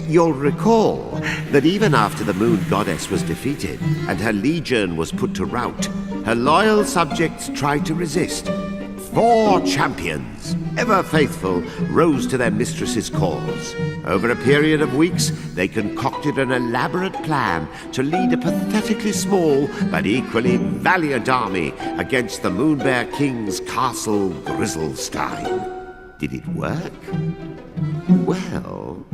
You'll recall that even after the moon goddess was defeated and her legion was put to rout, her loyal subjects tried to resist. 4 champions, ever faithful, rose to their mistress's cause. Over a period of weeks, they concocted an elaborate plan to lead a pathetically small but equally valiant army against the Moonbear King's castle Grizzlestein. Did it work? Well...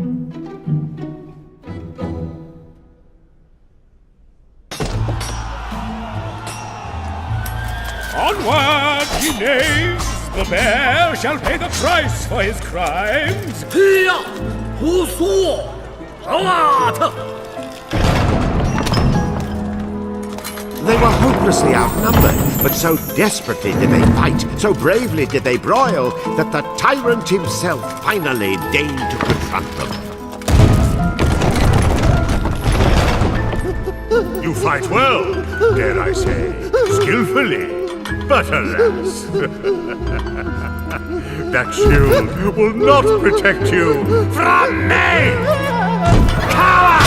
Onward, ye knaves! The bear shall pay the price for his crimes! They were hopelessly outnumbered, but so desperately did they fight, so bravely did they broil, that the tyrant himself finally deigned to confront them. You fight well, dare I say, skillfully. But alas, that shield will not protect you from me! Coward!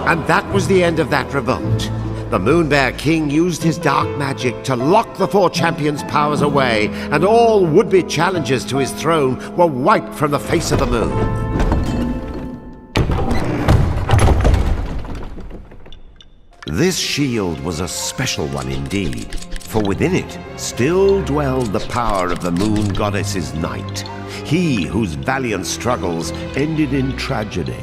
And that was the end of that revolt. The Moonbear King used his dark magic to lock the 4 champions' powers away, and all would-be challengers to his throne were wiped from the face of the moon. This shield was a special one indeed, for within it still dwelled the power of the moon goddess's knight, he whose valiant struggles ended in tragedy.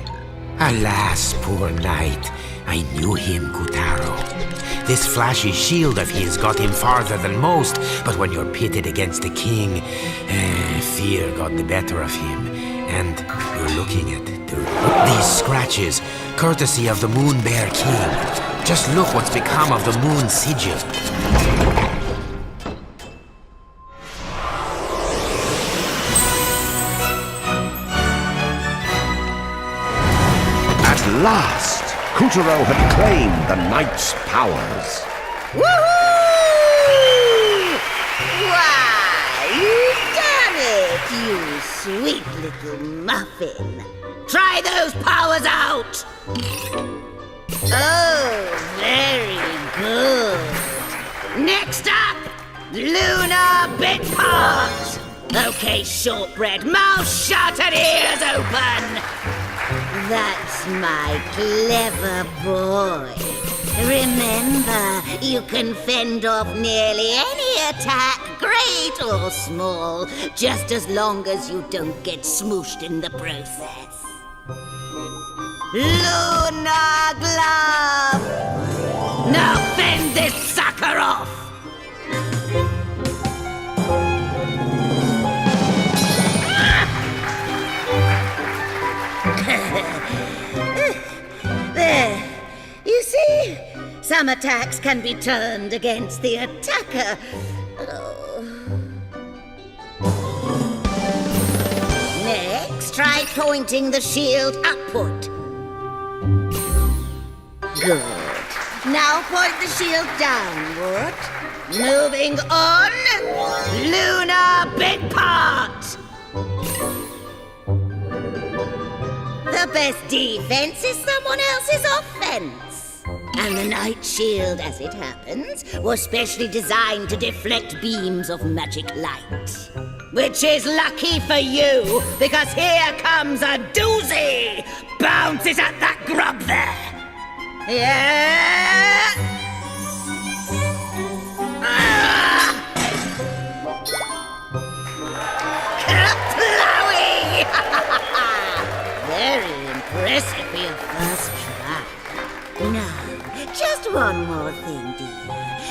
Alas, poor knight, I knew him, Kutaro. This flashy shield of his got him farther than most, but when you're pitted against the king, fear got the better of him. And you're looking at these scratches, courtesy of the Moonbear King. Just look what's become of the moon sigil. At last, Kutaro had claimed the knight's powers. Woohoo! Why, you've done it, you sweet little muffin. Try those powers out! Oh, very good. Next up, Lunar Bit Part. Okay, shortbread, mouth shut and ears open. That's my clever boy. Remember, you can fend off nearly any attack, great or small, just as long as you don't get smooshed in the process. Lunar Glove! Now fend this sucker off! There. You see? Some attacks can be turned against the attacker. Oh. Next, try pointing the shield upward. Good. Now point the shield downward. Moving on. Lunar Bit Part! The best defense is someone else's offense. And the Night Shield, as it happens, was specially designed to deflect beams of magic light. Which is lucky for you, because here comes a doozy! Bounce it at that grub there! Yeah! Kerplowing! Very impressive for your first try. Now, just one more thing, dear.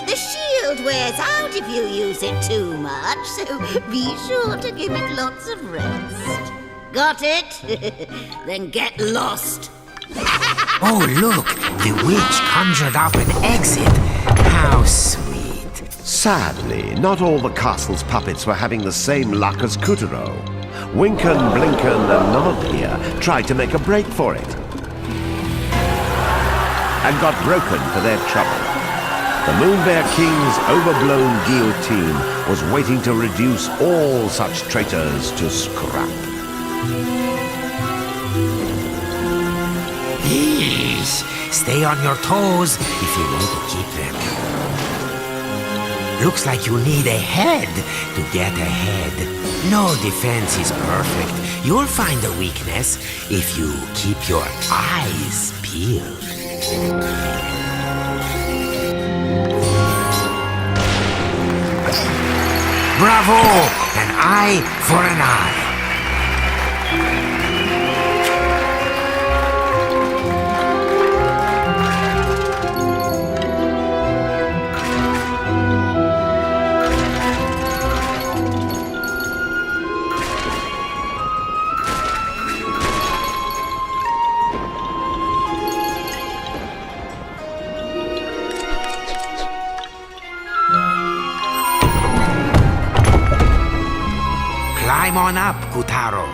The shield wears out if you use it too much, so be sure to give it lots of rest. Got it? Then get lost. Oh, look! The witch conjured up an exit. How sweet. Sadly, not all the castle's puppets were having the same luck as Kutaro. Winken, Blinken, and Nod here tried to make a break for it, and got broken for their trouble. The Moonbear King's overblown guillotine was waiting to reduce all such traitors to scrap. Yeesh. Stay on your toes if you want to keep them. Looks like you need a head to get ahead. No defense is perfect. You'll find a weakness if you keep your eyes peeled. Bravo! An eye for an eye. Climb on up, Kutaro.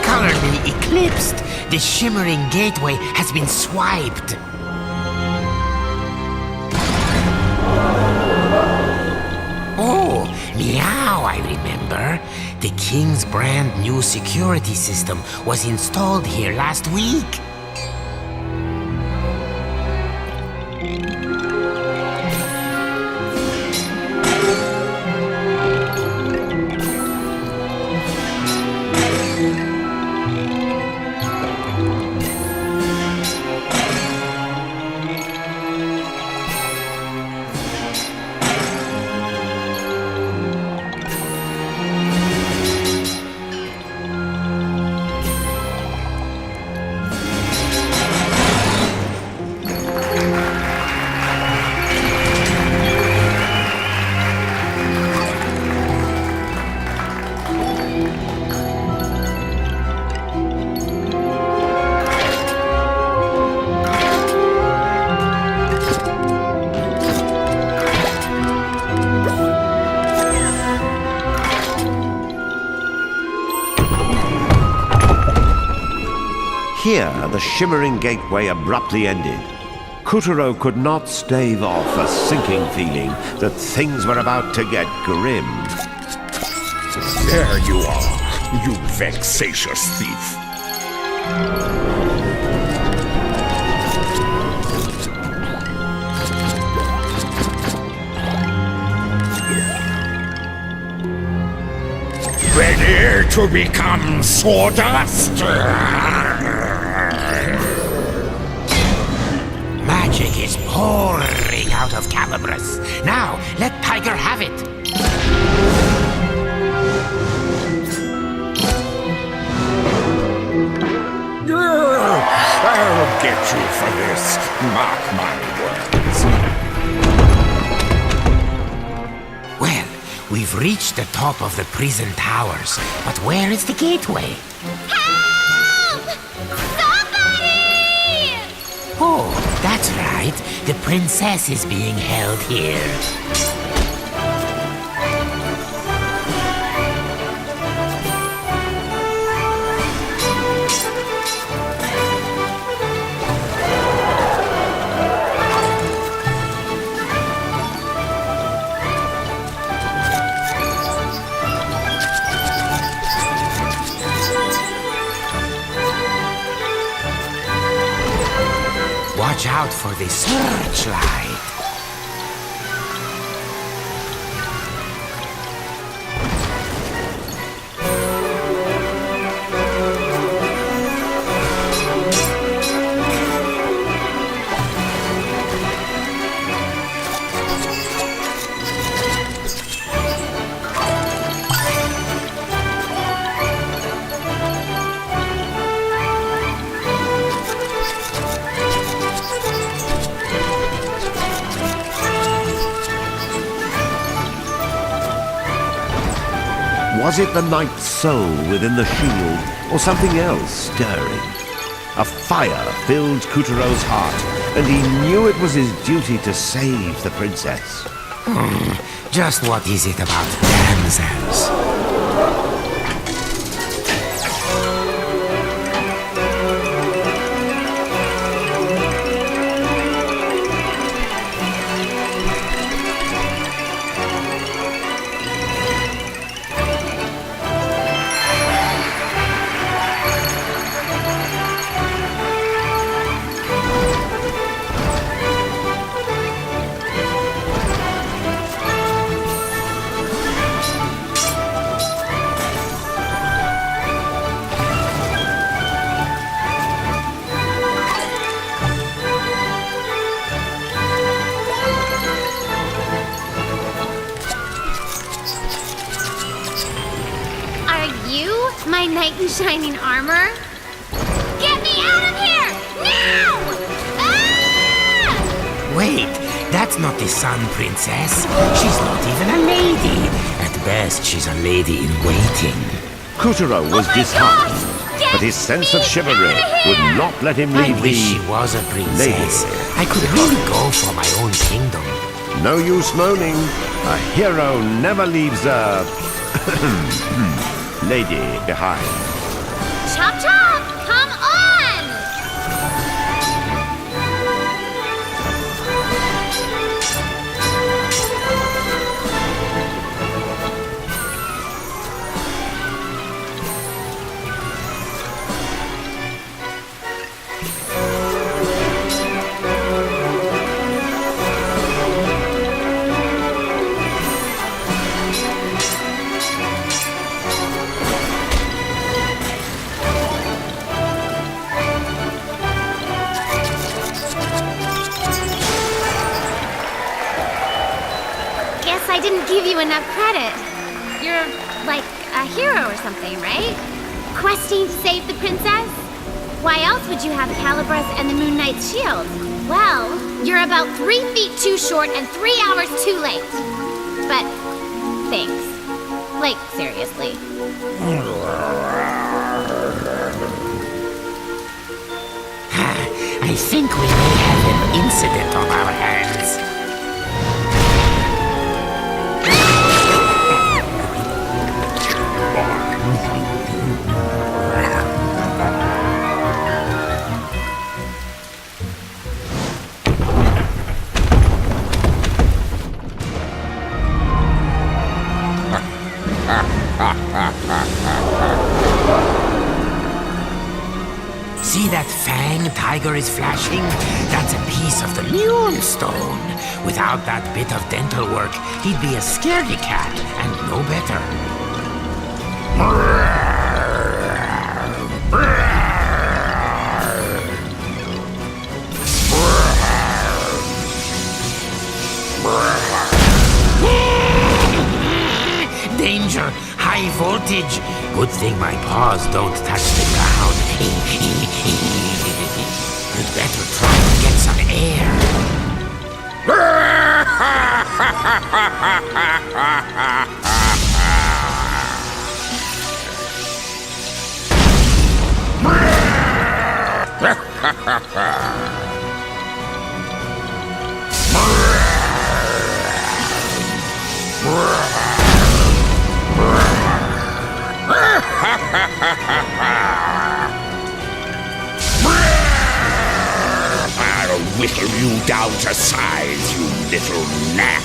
Colorly eclipsed. The shimmering gateway has been swiped. Oh, meow, I remember. The King's brand new security system was installed here last week. Here, the shimmering gateway abruptly ended. Kutaro could not stave off a sinking feeling that things were about to get grim. There you are, you vexatious thief. Ready to become sawdust? Magic is pouring out of Calibras. Now, let Tiger have it. I'll get you for this, mark my words. Well, we've reached the top of the prison towers, but where is the gateway? Help! Somebody! Oh, that's right. The princess is being held here. Watch out for the searchlight. Was it the knight's soul within the shield, or something else stirring? A fire filled Kutaro's heart, and he knew it was his duty to save the princess. Just what is it about damsels? My knight in shining armor? Get me out of here! Now! Ah! Wait, that's not the Sun Princess. She's not even a lady. At best, she's a lady in waiting. Kutaro was Oh my disheartened, gosh! Get but his sense of me chivalry out of would here! not let him I leave wish she the... was a princess. lady. I could really go for my own kingdom. No use moaning. A hero never leaves a... lady behind. Chop chop! Come on! Guess I didn't give you enough credit. You're like a hero or something, right? Questing to save the princess? Why else would you have Calabrus and the Moon Knight's shield? Well, you're about 3 feet too short and 3 hours too late. But thanks. Like, seriously. I think we may have an incident on our hands. See that fang Tiger is flashing? That's a piece of the Moonstone. Without that bit of dental work, he'd be a scaredy cat and no better. Danger! High voltage! Good thing my paws don't touch the ground. You'd better try and get some I'll whittle you down to size, you little gnat.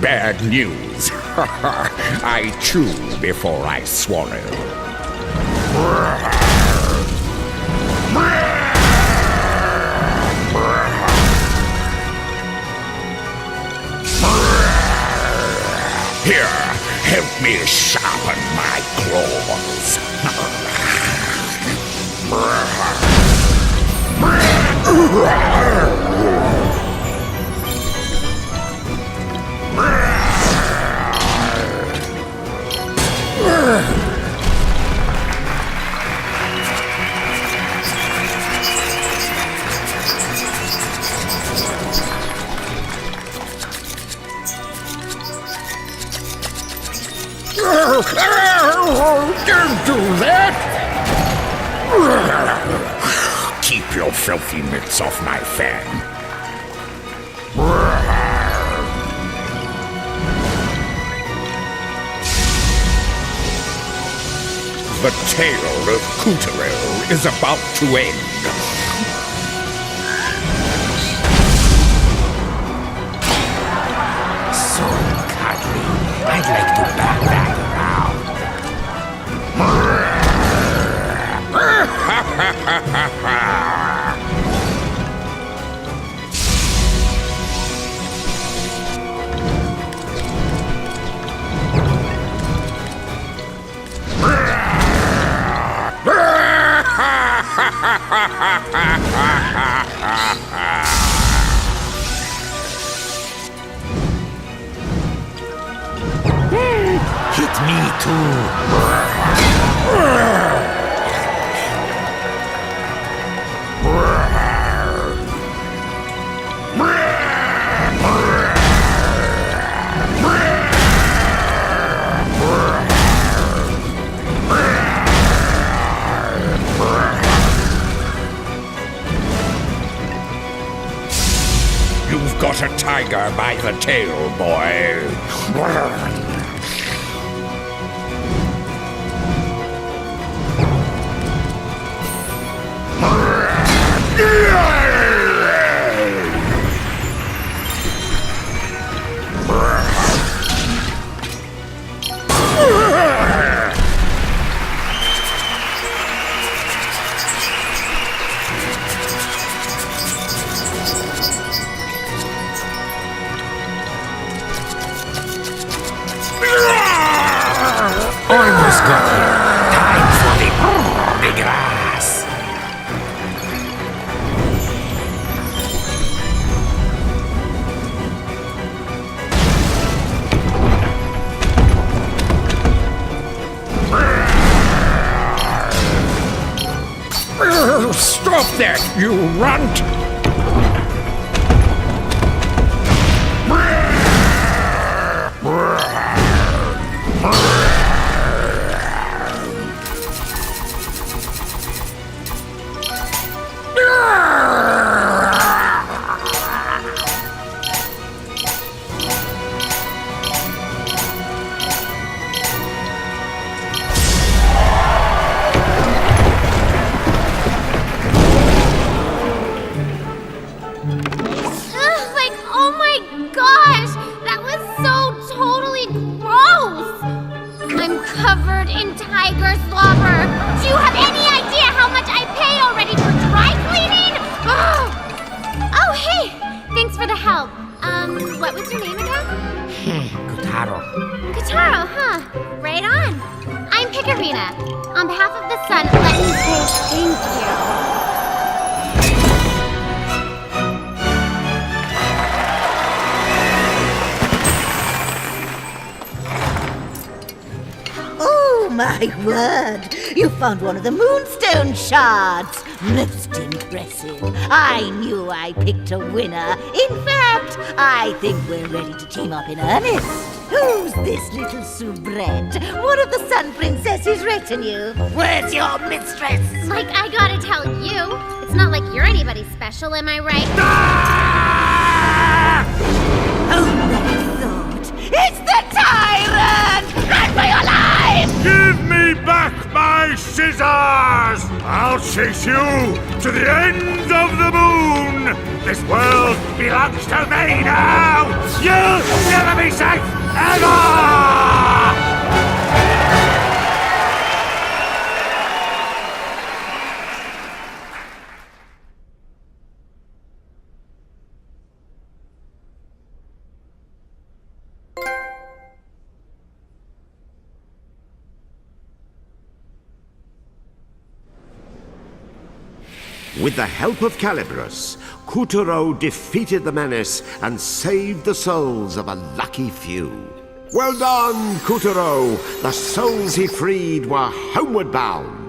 Bad news. I chew before I swallow. Here, help me sharpen my claws. Don't do that! Keep your filthy mitts off my fan. The tale of Puppeteer is about to end. So cuddly. I'd like to bat that around. Hit me too. You've got a tiger by the tail, boy. Almost got here. Time for the grass. Stop that, you runt! Oh my gosh! That was so totally gross! I'm covered in tiger slobber. Do you have any idea how much I pay already for dry cleaning? Ugh. Oh, hey! Thanks for the help. What was your name again? Kutaro. Kataro, huh? Right on. I'm Picarina. On behalf of the sun, let me say thank you. Oh, my word! You found one of the moonstone shards! Most impressive. I knew I picked a winner. In fact, I think we're ready to team up in earnest. Who's this little soubrette? One of the Sun Princess's retinue. Where's your mistress? Like, I gotta tell you, it's not like you're anybody special, am I right? Oh, I thought. It's the tyrant! Run for your life! Give me back my scissors! I'll chase you to the end of the moon! This world belongs to me now! You'll never be safe, ever! With the help of Calibros, Kuturo defeated the menace and saved the souls of a lucky few. Well done, Kuturo! The souls he freed were homeward bound.